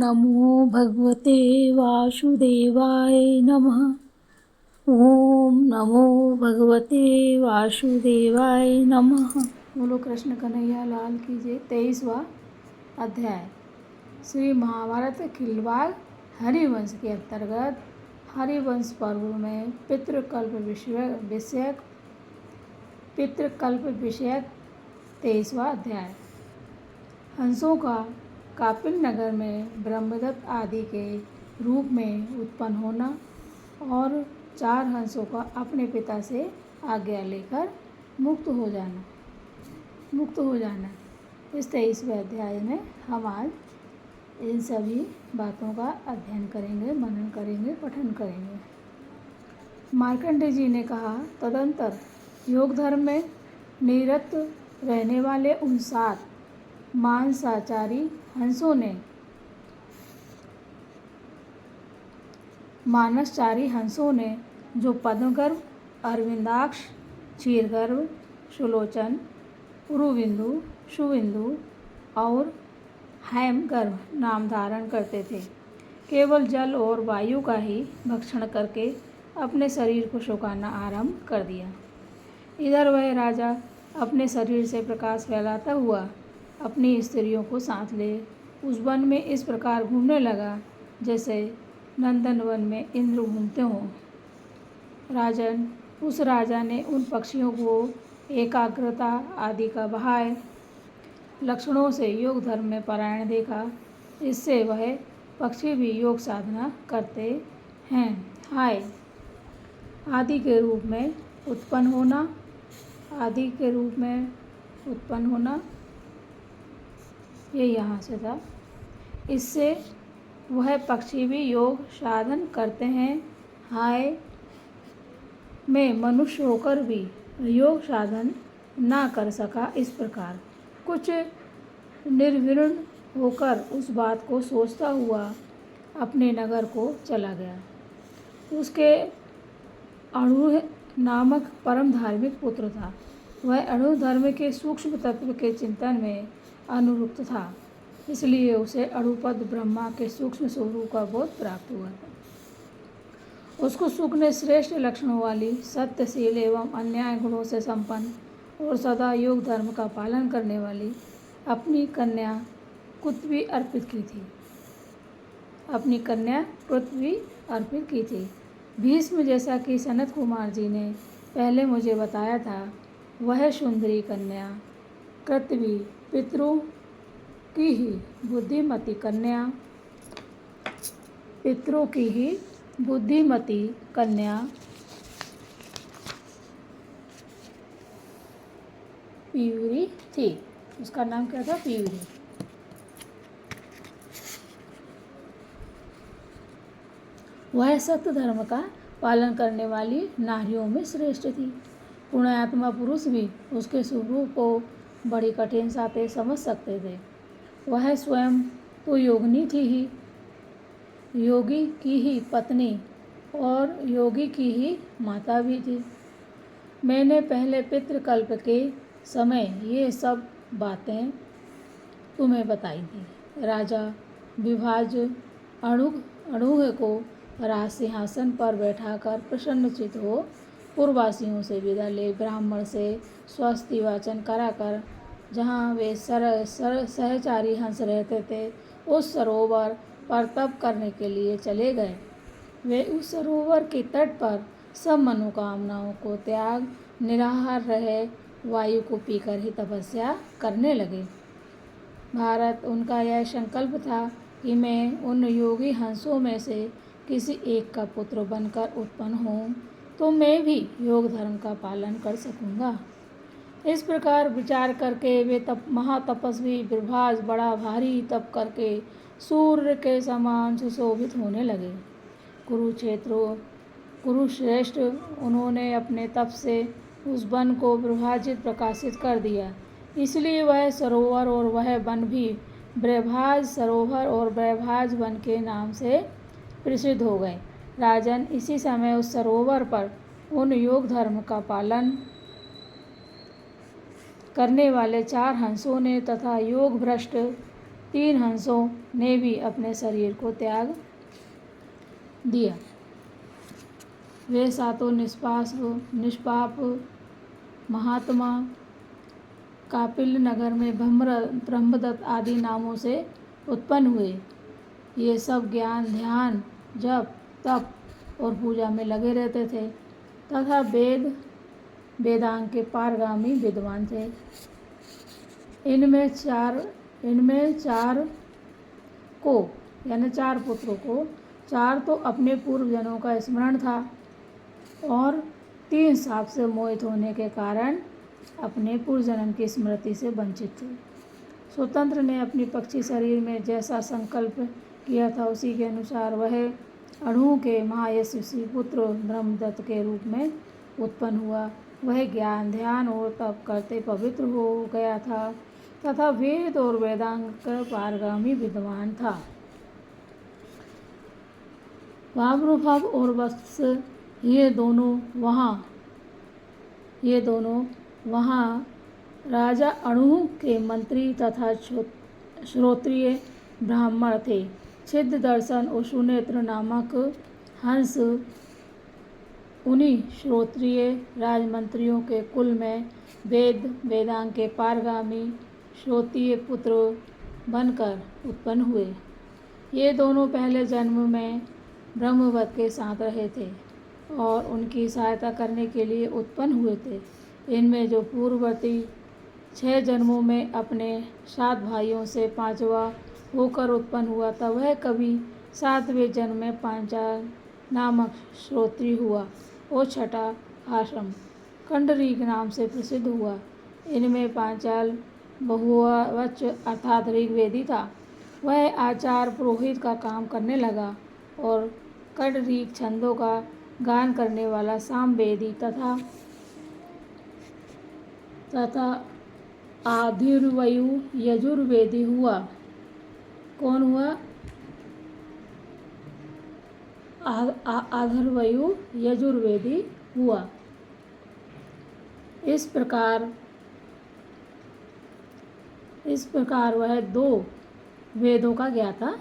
नमो भगवते वासुदेवाय नमः। ओम नमो भगवते वासुदेवाय नमः। बोलो कृष्ण कन्हैया लाल की जय। 23वां अध्याय श्री महाभारत खिलवाड़ हरिवंश के अंतर्गत हरिवंश पर्व में पितृकल्प विषयक 23वां अध्याय। हंसों का कापिल नगर में ब्रह्मदत्त आदि के रूप में उत्पन्न होना और 4 हंसों का अपने पिता से आज्ञा लेकर मुक्त हो जाना। इस 23वें अध्याय में हम आज इन सभी बातों का अध्ययन करेंगे, मनन करेंगे, पठन करेंगे। मार्कंडेय जी ने कहा, तदंतर योग धर्म में निरत रहने वाले उन 7 मानसचारी हंसों ने जो पद्मगर्भ, अरविंदाक्ष, क्षीरगर्भ, सुलोचन, उरुविंदु, सुविंदु और हैमगर्भ नाम धारण करते थे, केवल जल और वायु का ही भक्षण करके अपने शरीर को सुखाना आरंभ कर दिया। इधर वह राजा अपने शरीर से प्रकाश फैलाता हुआ अपनी स्त्रियों को साथ ले उस वन में इस प्रकार घूमने लगा जैसे नंदन वन में इंद्र घूमते हों। राजन, उस राजा ने उन पक्षियों को एकाग्रता आदि का बाह्य लक्षणों से योग धर्म में परायण देखा। इससे वह पक्षी भी योग साधना करते हैं। हाय आदि के रूप में उत्पन्न होना ये यहाँ से था। इससे वह पक्षी भी योग साधन करते हैं। हाय में मनुष्य होकर भी योग साधन ना कर सका। इस प्रकार कुछ निर्विण्ण होकर उस बात को सोचता हुआ अपने नगर को चला गया। उसके अणु नामक परम धार्मिक पुत्र था। वह अणु धर्म के सूक्ष्म तत्व के चिंतन में अनुरक्त था, इसलिए उसे अणुपद ब्रह्मा के सूक्ष्म स्वरूप का बोध प्राप्त हुआ था। उसको सुख ने श्रेष्ठ लक्षणों वाली, सत्यशील एवं अन्याय गुणों से संपन्न और सदा योग धर्म का पालन करने वाली अपनी कन्या पृथ्वी अर्पित की थी। भीष्म, जैसा कि सनत कुमार जी ने पहले मुझे बताया था, वह सुंदरी कन्या पृथ्वी पितरों की ही बुद्धिमती कन्या पीयूरी थी। उसका नाम क्या था? पीयूरी। वह सत्य धर्म का पालन करने वाली नारियों में श्रेष्ठ थी। पुण्यात्मा पुरुष भी उसके स्वरूप को बड़ी कठिनता से समझ सकते थे। वह स्वयं तो योगिनी थी ही, योगी की ही पत्नी और योगी की ही माता भी थी। मैंने पहले पितृकल्प के समय ये सब बातें तुम्हें बताई थी। राजा विभाज अणुह को राज सिंहासन पर बैठाकर प्रसन्नचित हो पूर्ववासियों से विदा ले ब्राह्मण से स्वस्ति वाचन कराकर जहाँ वे सहचारी हंस रहते थे उस सरोवर पर तप करने के लिए चले गए। वे उस सरोवर के तट पर सब मनोकामनाओं को त्याग निराहार रहे वायु को पीकर ही तपस्या करने लगे। भारत, उनका यह संकल्प था कि मैं उन योगी हंसों में से किसी एक का पुत्र बनकर उत्पन्न हूँ तो मैं भी योग धर्म का पालन कर सकूँगा। इस प्रकार विचार करके वे महातपस्वी विभाज बड़ा भारी तप करके सूर्य के समान सुशोभित होने लगे। कुरुश्रेष्ठ, उन्होंने अपने तप से उस वन को प्रकाशित कर दिया। इसलिए वह सरोवर और वह वन भी ब्रह्भाज सरोवर और ब्रह्भाज वन के नाम से प्रसिद्ध हो गए। राजन, इसी समय उस सरोवर पर उन योग धर्म का पालन करने वाले 4 हंसों ने तथा योग भ्रष्ट 3 हंसों ने भी अपने शरीर को त्याग दिया। वे सातों निष्पाप महात्मा कापिल नगर में ब्रह्मदत्त आदि नामों से उत्पन्न हुए। ये सब ज्ञान, ध्यान, जप, तप और पूजा में लगे रहते थे तथा वेदांग के पारगामी विद्वान थे। इनमें चार पुत्रों को 4 तो अपने पूर्वजनों का स्मरण था और 3 साप से मोहित होने के कारण अपने पूर्वजन्म की स्मृति से वंचित थे। स्वतंत्र ने अपनी पक्षी शरीर में जैसा संकल्प किया था उसी के अनुसार वह अणु के महायशस्वी पुत्र ब्रह्मदत्त के रूप में उत्पन्न हुआ। वह ज्ञान, ध्यान और तप करते पवित्र हो गया था तथा वेद और वेदांग का पारगामी विद्वान था। वामनुभव और वत्स ये दोनों वहाँ राजा अणु के मंत्री तथा श्रोत्रिय ब्राह्मण थे। छिद्र दर्शन और सुनेत्र नामक हंस उन्हीं श्रोत्रिय राजमंत्रियों के कुल में वेदांग के पारगामी श्रोत्रिय पुत्र बनकर उत्पन्न हुए। ये दोनों पहले जन्म में ब्रह्मवत के साथ रहे थे और उनकी सहायता करने के लिए उत्पन्न हुए थे। इनमें जो पूर्ववर्ती 6 जन्मों में अपने 7 भाइयों से 5वां होकर उत्पन्न हुआ था, वह कभी 7वें जन्म में पांचाल नामक श्रोत्री हुआ और 6ठा आश्रम कंडरीक नाम से प्रसिद्ध हुआ। इनमें पांचाल बहुवच अर्थात ऋग्वेदी था। वह आचार पुरोहित का काम करने लगा और कंडरीक छंदों का गान करने वाला सामवेदी तथा आधिर्वयु यजुर्वेदी हुआ। कौन हुआ? आधर्वयु यजुर्वेदी हुआ। इस प्रकार वह 2 वेदों का ज्ञाता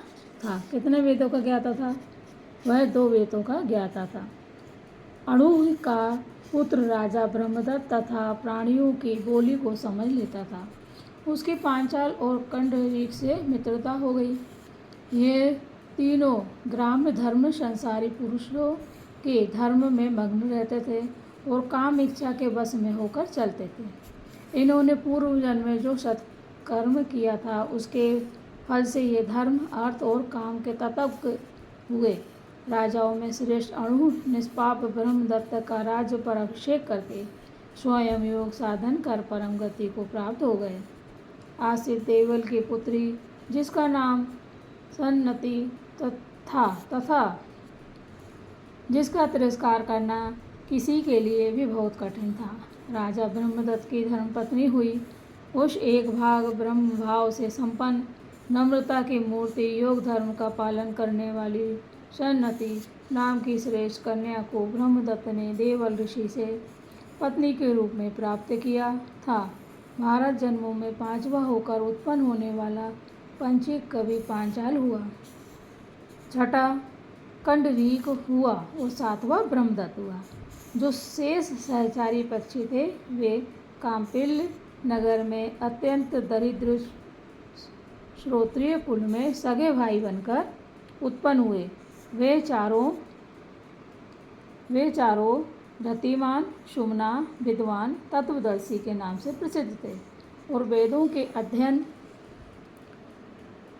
था। कितने वेदों का ज्ञाता था? वह 2 वेदों का ज्ञाता था। अणु का पुत्र राजा ब्रह्मदत्त तथा प्राणियों की बोली को समझ लेता था। उसकी पांचाल और कंडरीक से मित्रता हो गई। ये तीनों ग्राम्य धर्म संसारी पुरुषों के धर्म में मग्न रहते थे और काम इच्छा के वश में होकर चलते थे। इन्होंने पूर्व जन्म में जो सत्कर्म किया था उसके फल से ये धर्म, अर्थ और काम के तत्व हुए। राजाओं में श्रेष्ठ अणु निष्पाप ब्रह्मदत्त का राज्य पर अभिषेक करके स्वयं योग साधन कर परम गति को प्राप्त हो गए। आश्रित देवल की पुत्री जिसका नाम सन्नति था तथा जिसका तिरस्कार करना किसी के लिए भी बहुत कठिन था, राजा ब्रह्मदत्त की धर्मपत्नी हुई। उस एक भाग ब्रह्म भाव से संपन्न, नम्रता की मूर्ति, योग धर्म का पालन करने वाली सन्नति नाम की श्रेष्ठ कन्या को ब्रह्मदत्त ने देवल ऋषि से पत्नी के रूप में प्राप्त किया था। भारत जन्मों में 5वां होकर उत्पन्न होने वाला पंचीक कवि पांचाल हुआ, 6ठा कंडरीक हुआ और 7वां ब्रह्मदत्त हुआ। जो शेष सहचारी पक्षी थे वे काम्पिल नगर में अत्यंत दरिद्र श्रोत्रिय कुल में सगे भाई बनकर उत्पन्न हुए। वे चारों रतिमान, सुमना, विद्वान, तत्वदर्शी के नाम से प्रसिद्ध थे और वेदों के अध्ययन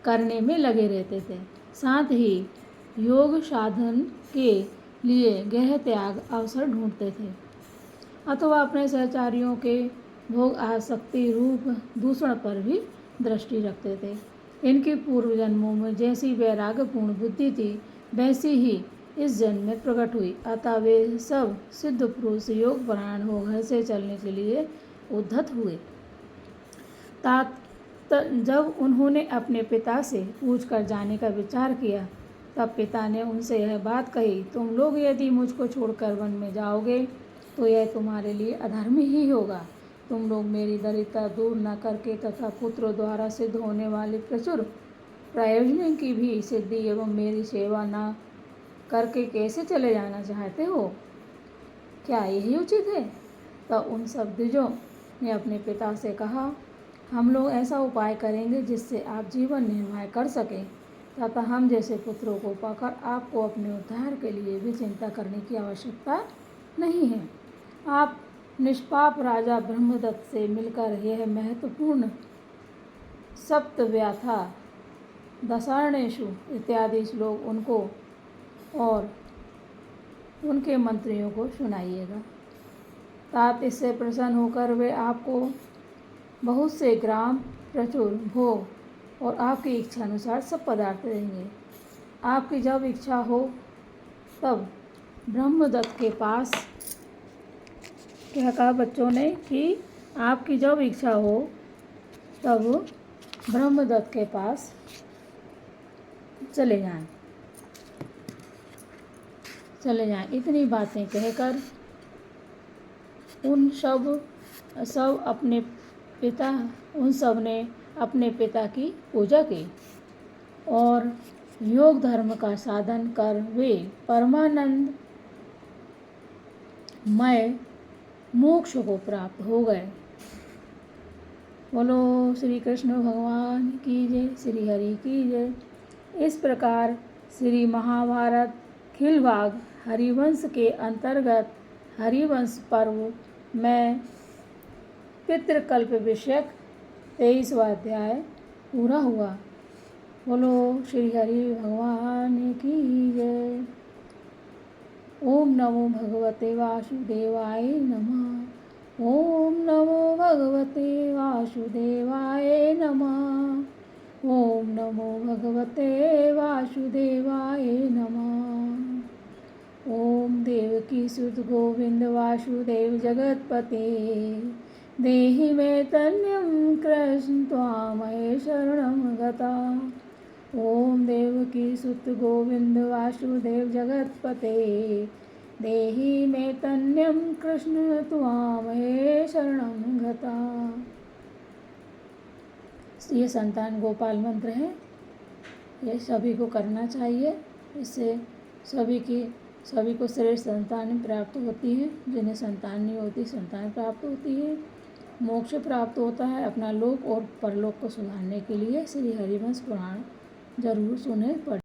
करने में लगे रहते थे। साथ ही योग साधन के लिए गहन त्याग अवसर ढूंढते थे अथवा अपने सहचारियों के भोग आसक्ति रूप दूषण पर भी दृष्टि रखते थे। इनकी पूर्व जन्मों में जैसी वैराग्यपूर्ण बुद्धि थी वैसी ही इस जन्म में प्रकट हुई, अतः वे सब सिद्ध पुरुष योग परायण हो घर से चलने के लिए उद्धत हुए। जब उन्होंने अपने पिता से पूछकर जाने का विचार किया तब पिता ने उनसे यह बात कही, तुम लोग यदि मुझको छोड़कर वन में जाओगे तो यह तुम्हारे लिए अधर्म ही होगा। तुम लोग मेरी दरिद्रता दूर न करके तथा पुत्र द्वारा सिद्ध होने वाले प्रचुर प्रयोजन की भी सिद्धि एवं मेरी सेवा न करके कैसे चले जाना चाहते हो? क्या यही उचित है? तब उन सब द्विजों ने अपने पिता से कहा, हम लोग ऐसा उपाय करेंगे जिससे आप जीवन निर्वाह कर सकें तथा हम जैसे पुत्रों को पाकर आपको अपने उद्धार के लिए भी चिंता करने की आवश्यकता नहीं है। आप निष्पाप राजा ब्रह्मदत्त से मिलकर यह महत्वपूर्ण सप्तव्यथा दशार्णेषु इत्यादि श्लोक उनको और उनके मंत्रियों को सुनाइएगा। तात इससे प्रसन्न होकर वे आपको बहुत से ग्राम, प्रचुर भोग और आपकी इच्छा अनुसार सब पदार्थ देंगे। आपकी जब इच्छा हो तब ब्रह्मदत्त के पास, क्या कहा बच्चों ने कि आपकी जब इच्छा हो तब ब्रह्मदत्त के पास चले जाएं। इतनी बातें कहकर उन सब ने अपने पिता की पूजा की और योग धर्म का साधन कर वे परमानंद मय मोक्ष को प्राप्त हो गए। बोलो श्री कृष्ण भगवान की जय, श्री हरि की जय। इस प्रकार श्री महाभारत खिलभाग हरिवंश के अंतर्गत हरिवंश पर्व में पितृकल्प विषयक 23वां अध्याय पूरा हुआ। बोलो श्री हरि भगवान की जय। ओम नमो भगवते वासुदेवाय नमः। ओम नमो भगवते वासुदेवाय नमः। ओम नमो भगवते वासुदेवाय नमः। ओम देवकी सुत गोविंद वासुदेव जगतपते देहि मे तन्यं कृष्ण त्वामहे शरणं गता। ओम देवकी सुत गोविंद वासुदेव जगतपते देहि मे तन्यं कृष्ण त्वामहे शरणं गता। ये संतान गोपाल मंत्र है, ये सभी को करना चाहिए। इससे सभी को श्रेष्ठ संतान प्राप्त होती है। जिन्हें संतान नहीं होती संतान प्राप्त होती है, मोक्ष प्राप्त होता है। अपना लोक और परलोक को सुधारने के लिए श्री हरिवंश पुराण जरूर सुने पढ़ें।